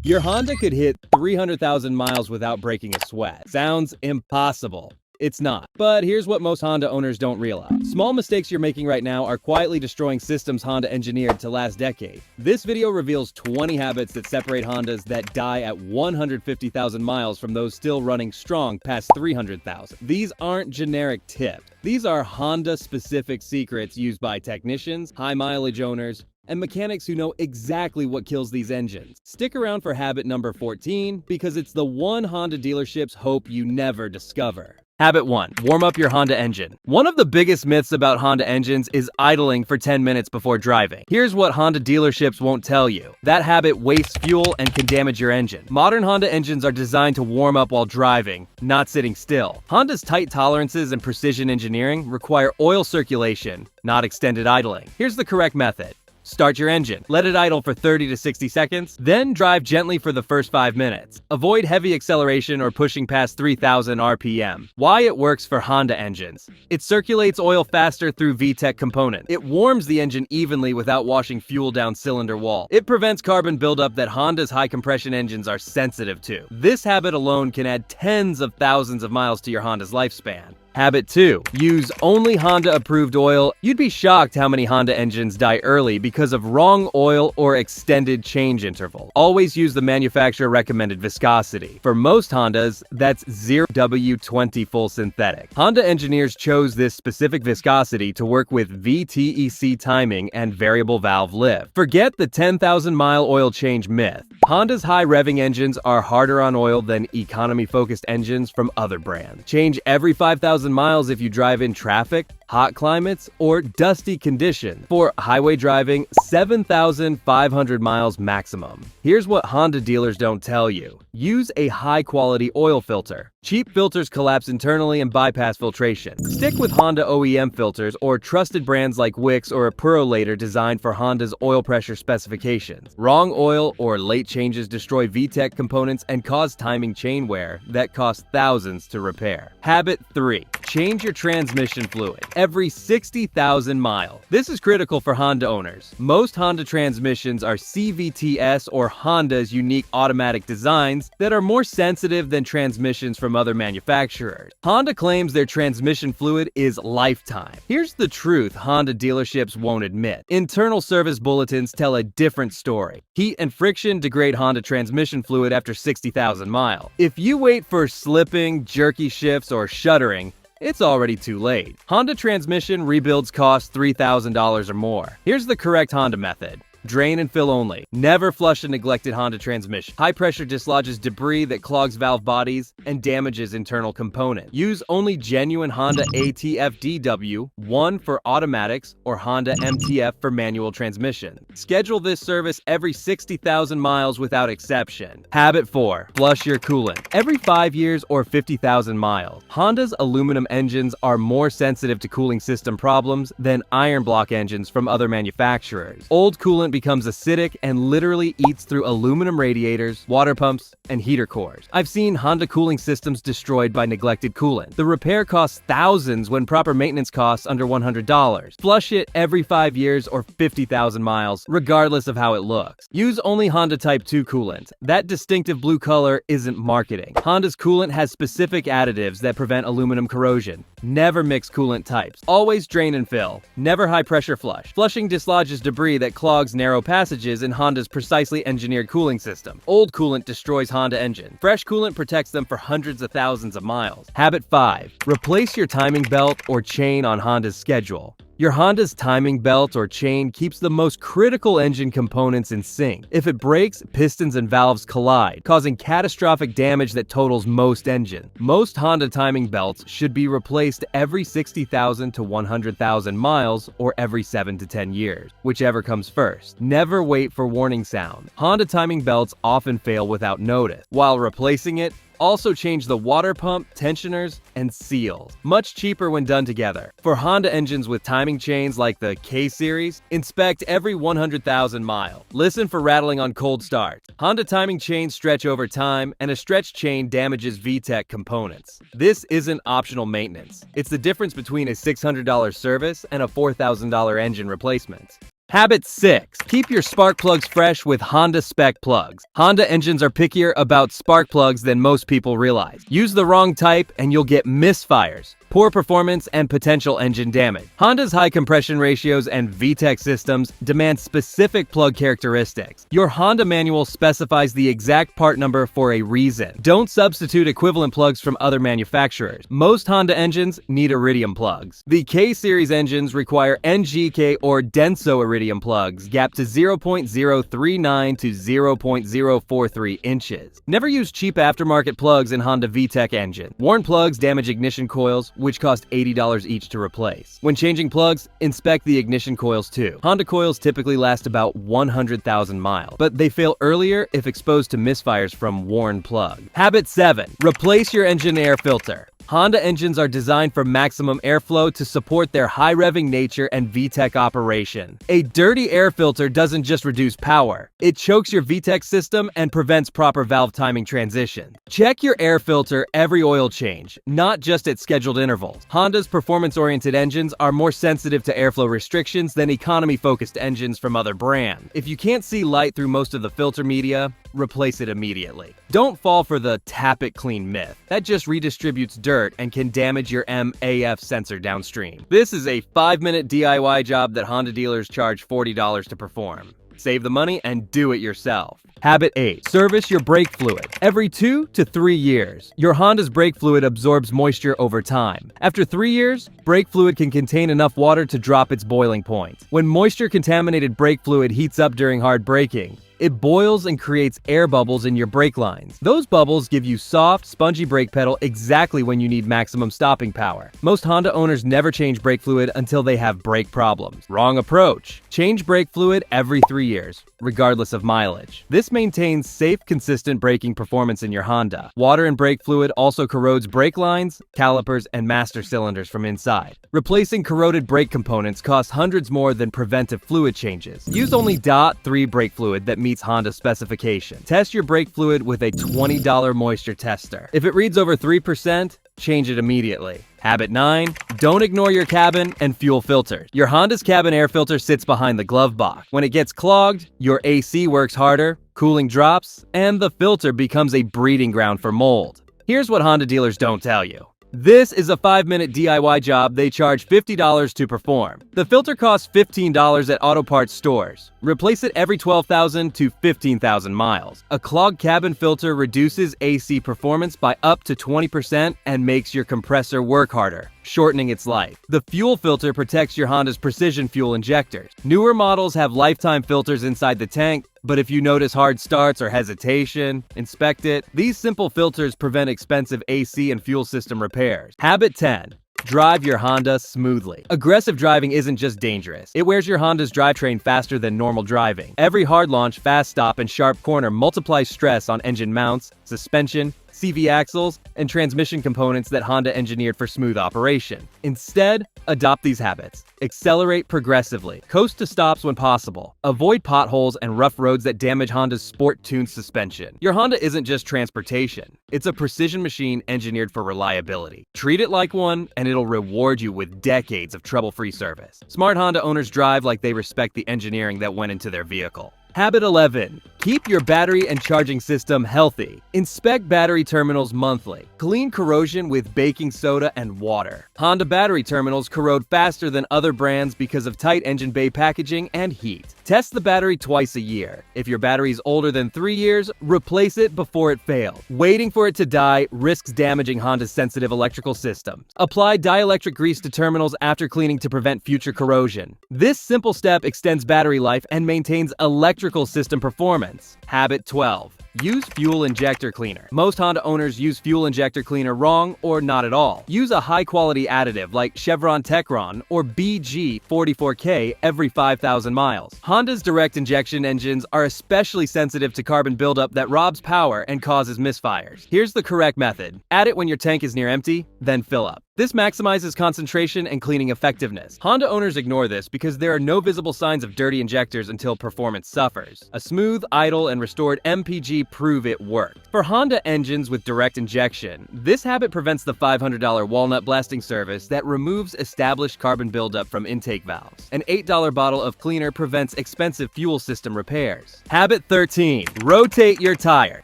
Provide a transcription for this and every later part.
Your Honda could hit 300,000 miles without breaking a sweat. Sounds impossible. It's not. But here's what most Honda owners don't realize. Small mistakes you're making right now are quietly destroying systems Honda engineered to last decades. This video reveals 20 habits that separate Hondas that die at 150,000 miles from those still running strong past 300,000. These aren't generic tips. These are Honda-specific secrets used by technicians, high-mileage owners, and mechanics who know exactly what kills these engines. Stick around for habit number 14 because it's the one Honda dealerships hope you never discover. Habit 1. Warm up your Honda engine. One of the biggest myths about Honda engines is idling for 10 minutes before driving. Here's what Honda dealerships won't tell you. That habit wastes fuel and can damage your engine. Modern Honda engines are designed to warm up while driving, not sitting still. Honda's tight tolerances and precision engineering require oil circulation, not extended idling. Here's the correct method. Start your engine. Let it idle for 30 to 60 seconds, then drive gently for the first 5 minutes. Avoid heavy acceleration or pushing past 3,000 RPM. Why it works for Honda engines. It circulates oil faster through VTEC components. It warms the engine evenly without washing fuel down cylinder wall. It prevents carbon buildup that Honda's high compression engines are sensitive to. This habit alone can add tens of thousands of miles to your Honda's lifespan. Habit 2. Use only Honda-approved oil. You'd be shocked how many Honda engines die early because of wrong oil or extended change interval. Always use the manufacturer-recommended viscosity. For most Hondas, that's 0W20 full synthetic. Honda engineers chose this specific viscosity to work with VTEC timing and variable valve lift. Forget the 10,000-mile oil change myth. Honda's high-revving engines are harder on oil than economy-focused engines from other brands. Change every 5,000 miles if you drive in traffic, hot climates, or dusty conditions. For highway driving, 7,500 miles maximum. Here's what Honda dealers don't tell you. Use a high-quality oil filter. Cheap filters collapse internally and bypass filtration. Stick with Honda OEM filters or trusted brands like Wix or a Purolator designed for Honda's oil pressure specifications. Wrong oil or late changes destroy VTEC components and cause timing chain wear that costs thousands to repair. Habit 3. Change your transmission fluid every 60,000 miles. This is critical for Honda owners. Most Honda transmissions are CVTs or Honda's unique automatic designs that are more sensitive than transmissions from other manufacturers. Honda claims their transmission fluid is lifetime. Here's the truth Honda dealerships won't admit. Internal service bulletins tell a different story. Heat and friction degrade Honda transmission fluid after 60,000 miles. If you wait for slipping, jerky shifts, or shuddering, it's already too late. Honda transmission rebuilds cost $3,000 or more. Here's the correct Honda method. Drain and fill only. Never flush a neglected Honda transmission. High pressure dislodges debris that clogs valve bodies and damages internal components. Use only genuine Honda ATF-DW, 1 for automatics, or Honda MTF for manual transmission. Schedule this service every 60,000 miles without exception. Habit 4. Flush your coolant every 5 years or 50,000 miles. Honda's aluminum engines are more sensitive to cooling system problems than iron block engines from other manufacturers. Old coolant becomes acidic and literally eats through aluminum radiators, water pumps, and heater cores. I've seen Honda cooling systems destroyed by neglected coolant. The repair costs thousands when proper maintenance costs under $100. Flush it every 5 years or 50,000 miles, regardless of how it looks. Use only Honda Type 2 coolant. That distinctive blue color isn't marketing. Honda's coolant has specific additives that prevent aluminum corrosion. Never mix coolant types. Always drain and fill. Never high pressure flush. Flushing dislodges debris that clogs narrow passages in Honda's precisely engineered cooling system. Old coolant destroys Honda engine. Fresh coolant protects them for hundreds of thousands of miles. Habit 5. Replace your timing belt or chain on Honda's schedule. Your Honda's timing belt or chain keeps the most critical engine components in sync. If it breaks, pistons and valves collide, causing catastrophic damage that totals most engines. Most Honda timing belts should be replaced every 60,000 to 100,000 miles or every 7 to 10 years, whichever comes first. Never wait for warning sound. Honda timing belts often fail without notice. While replacing it, also change the water pump, tensioners, and seals. Much cheaper when done together. For Honda engines with timing chains like the K-Series, inspect every 100,000 miles. Listen for rattling on cold starts. Honda timing chains stretch over time, and a stretched chain damages VTEC components. This isn't optional maintenance. It's the difference between a $600 service and a $4,000 engine replacement. Habit 6. Keep your spark plugs fresh with Honda spec plugs. Honda engines are pickier about spark plugs than most people realize. Use the wrong type and you'll get misfires, poor performance, and potential engine damage. Honda's high compression ratios and VTEC systems demand specific plug characteristics. Your Honda manual specifies the exact part number for a reason. Don't substitute equivalent plugs from other manufacturers. Most Honda engines need iridium plugs. The K-series engines require NGK or Denso iridium plugs, gapped to 0.039 to 0.043 inches. Never use cheap aftermarket plugs in Honda VTEC engines. Worn plugs damage ignition coils, which cost $80 each to replace. When changing plugs, inspect the ignition coils too. Honda coils typically last about 100,000 miles, but they fail earlier if exposed to misfires from worn plugs. Habit 7. Replace your engine air filter. Honda engines are designed for maximum airflow to support their high-revving nature and VTEC operation. A dirty air filter doesn't just reduce power, it chokes your VTEC system and prevents proper valve timing transition. Check your air filter every oil change, not just at scheduled intervals. Honda's performance-oriented engines are more sensitive to airflow restrictions than economy-focused engines from other brands. If you can't see light through most of the filter media, replace it immediately. Don't fall for the tap it clean myth. That just redistributes dirt and can damage your MAF sensor downstream. This is a 5-minute DIY job that Honda dealers charge $40 to perform. Save the money and do it yourself. Habit 8. Service your brake fluid. Every 2 to 3 years, your Honda's brake fluid absorbs moisture over time. After 3 years, brake fluid can contain enough water to drop its boiling point. When moisture-contaminated brake fluid heats up during hard braking, it boils and creates air bubbles in your brake lines. Those bubbles give you soft, spongy brake pedal exactly when you need maximum stopping power. Most Honda owners never change brake fluid until they have brake problems. Wrong approach. Change brake fluid every 3 years, regardless of mileage. This maintains safe, consistent braking performance in your Honda. Water in brake fluid also corrodes brake lines, calipers, and master cylinders from inside. Replacing corroded brake components costs hundreds more than preventive fluid changes. Use only DOT 3 brake fluid that meets Honda specification. Test your brake fluid with a $20 moisture tester. If it reads over 3%, change it immediately. Habit 9. Don't ignore your cabin and fuel filter. Your Honda's cabin air filter sits behind the glove box. When it gets clogged, your AC works harder, cooling drops, and the filter becomes a breeding ground for mold. Here's what Honda dealers don't tell you. This is a 5-minute DIY job they charge $50 to perform. The filter costs $15 at auto parts stores. Replace it every 12,000 to 15,000 miles. A clogged cabin filter reduces AC performance by up to 20% and makes your compressor work harder, shortening its life. The fuel filter protects your Honda's precision fuel injectors. Newer models have lifetime filters inside the tank, but if you notice hard starts or hesitation, inspect it. These simple filters prevent expensive AC and fuel system repairs. Habit 10. Drive your Honda smoothly. Aggressive driving isn't just dangerous. It wears your Honda's drivetrain faster than normal driving. Every hard launch, fast stop, and sharp corner multiplies stress on engine mounts, suspension, CV axles, and transmission components that Honda engineered for smooth operation. Instead, adopt these habits. Accelerate progressively. Coast to stops when possible. Avoid potholes and rough roads that damage Honda's sport-tuned suspension. Your Honda isn't just transportation. It's a precision machine engineered for reliability. Treat it like one, and it'll reward you with decades of trouble-free service. Smart Honda owners drive like they respect the engineering that went into their vehicle. Habit 11. Keep your battery and charging system healthy. Inspect battery terminals monthly. Clean corrosion with baking soda and water. Honda battery terminals corrode faster than other brands because of tight engine bay packaging and heat. Test the battery twice a year. If your battery is older than 3 years, replace it before it fails. Waiting for it to die risks damaging Honda's sensitive electrical systems. Apply dielectric grease to terminals after cleaning to prevent future corrosion. This simple step extends battery life and maintains electrical system performance. Habit 12. Use fuel injector cleaner. Most Honda owners use fuel injector cleaner wrong or not at all. Use a high-quality additive like Chevron Techron or BG44K every 5,000 miles. Honda's direct injection engines are especially sensitive to carbon buildup that robs power and causes misfires. Here's the correct method. Add it when your tank is near empty, then fill up. This maximizes concentration and cleaning effectiveness. Honda owners ignore this because there are no visible signs of dirty injectors until performance suffers. A smooth, idle, and restored MPG prove it worked. For Honda engines with direct injection, this habit prevents the $500 walnut blasting service that removes established carbon buildup from intake valves. An $8 bottle of cleaner prevents expensive fuel system repairs. Habit 13. Rotate your tire.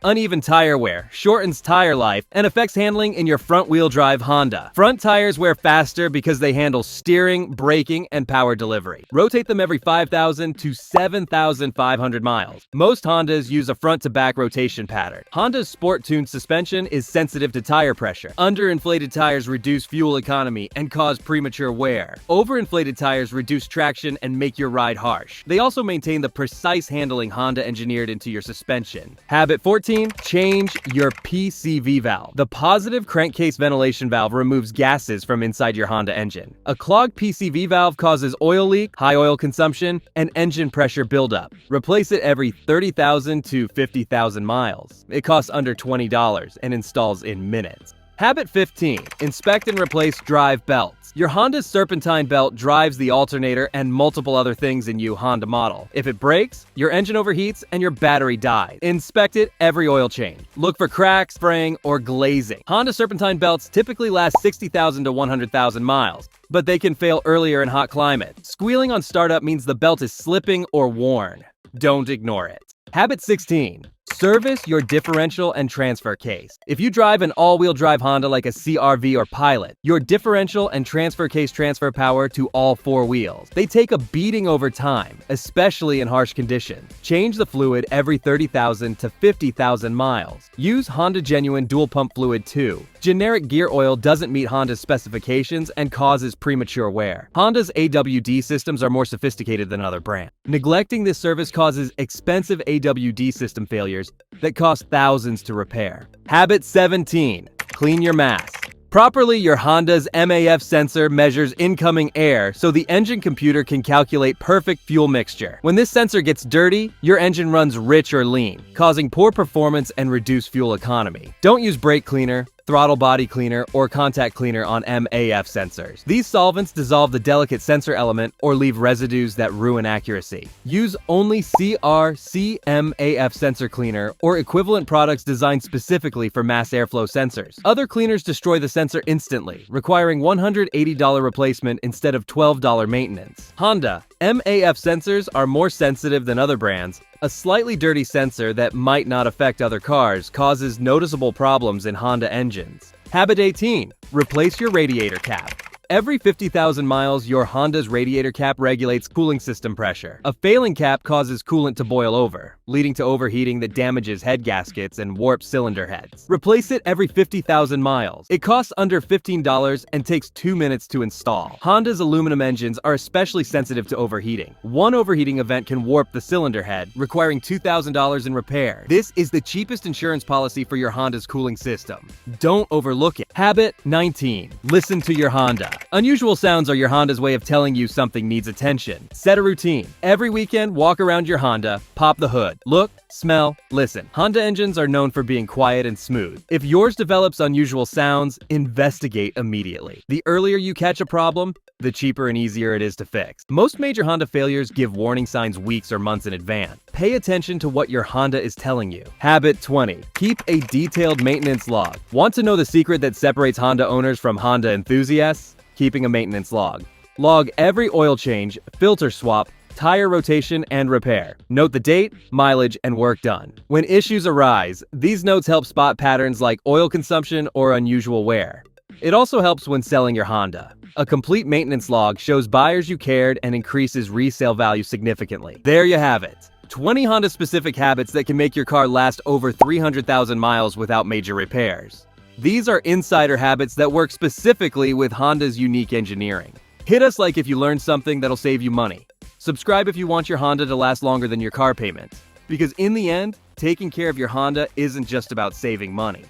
Uneven tire wear shortens tire life and affects handling in your front-wheel drive Honda. Front tires wear faster because they handle steering, braking, and power delivery. Rotate them every 5,000 to 7,500 miles. Most Hondas use a front-to-back rotation pattern. Honda's sport-tuned suspension is sensitive to tire pressure. Underinflated tires reduce fuel economy and cause premature wear. Overinflated tires reduce traction and make your ride harsh. They also maintain the precise handling Honda engineered into your suspension. Habit 14. Change your PCV valve. The positive crankcase ventilation valve removes gases from inside your Honda engine. A clogged PCV valve causes oil leak, high oil consumption, and engine pressure buildup. Replace it every 30,000 to 50,000 miles. It costs under $20 and installs in minutes. Habit 15. Inspect and replace drive belts. Your Honda's serpentine belt drives the alternator and multiple other things in your Honda model. If it breaks, your engine overheats and your battery dies. Inspect it every oil change. Look for cracks, fraying, or glazing. Honda serpentine belts typically last 60,000 to 100,000 miles, but they can fail earlier in hot climates. Squealing on startup means the belt is slipping or worn. Don't ignore it. Habit 16. Service your differential and transfer case. If you drive an all-wheel drive Honda like a CR-V or Pilot, your differential and transfer case transfer power to all four wheels. They take a beating over time, especially in harsh conditions. Change the fluid every 30,000 to 50,000 miles. Use Honda Genuine Dual Pump Fluid 2. Generic gear oil doesn't meet Honda's specifications and causes premature wear. Honda's AWD systems are more sophisticated than other brands. Neglecting this service causes expensive AWD system failures that cost thousands to repair. Habit 17. Clean your mask. Properly, your Honda's MAF sensor measures incoming air so the engine computer can calculate perfect fuel mixture. When this sensor gets dirty, your engine runs rich or lean, causing poor performance and reduced fuel economy. Don't use brake cleaner, throttle body cleaner, or contact cleaner on MAF sensors. These solvents dissolve the delicate sensor element or leave residues that ruin accuracy. Use only CMAF sensor cleaner or equivalent products designed specifically for mass airflow sensors. Other cleaners destroy the sensor instantly, requiring $180 replacement instead of $12 maintenance. Honda MAF sensors are more sensitive than other brands. A slightly dirty sensor that might not affect other cars causes noticeable problems in Honda engines. Habit 18. Replace your radiator cap. Every 50,000 miles, your Honda's radiator cap regulates cooling system pressure. A failing cap causes coolant to boil over, leading to overheating that damages head gaskets and warps cylinder heads. Replace it every 50,000 miles. It costs under $15 and takes 2 minutes to install. Honda's aluminum engines are especially sensitive to overheating. One overheating event can warp the cylinder head, requiring $2,000 in repair. This is the cheapest insurance policy for your Honda's cooling system. Don't overlook it. Habit 19. Listen to your Honda. Unusual sounds are your Honda's way of telling you something needs attention. Set a routine. Every weekend, walk around your Honda, pop the hood. Look, smell, listen. Honda engines are known for being quiet and smooth. If yours develops unusual sounds, investigate immediately. The earlier you catch a problem, the cheaper and easier it is to fix. Most major Honda failures give warning signs weeks or months in advance. Pay attention to what your Honda is telling you. Habit 20. Keep a detailed maintenance log. Want to know the secret that separates Honda owners from Honda enthusiasts? Keeping a maintenance log. Log every oil change, filter swap, tire rotation, and repair. Note the date, mileage, and work done. When issues arise, these notes help spot patterns like oil consumption or unusual wear. It also helps when selling your Honda. A complete maintenance log shows buyers you cared and increases resale value significantly. There you have it. 20 Honda-specific habits that can make your car last over 300,000 miles without major repairs. These are insider habits that work specifically with Honda's unique engineering. Hit us like if you learned something that'll save you money. Subscribe if you want your Honda to last longer than your car payment. Because in the end, taking care of your Honda isn't just about saving money.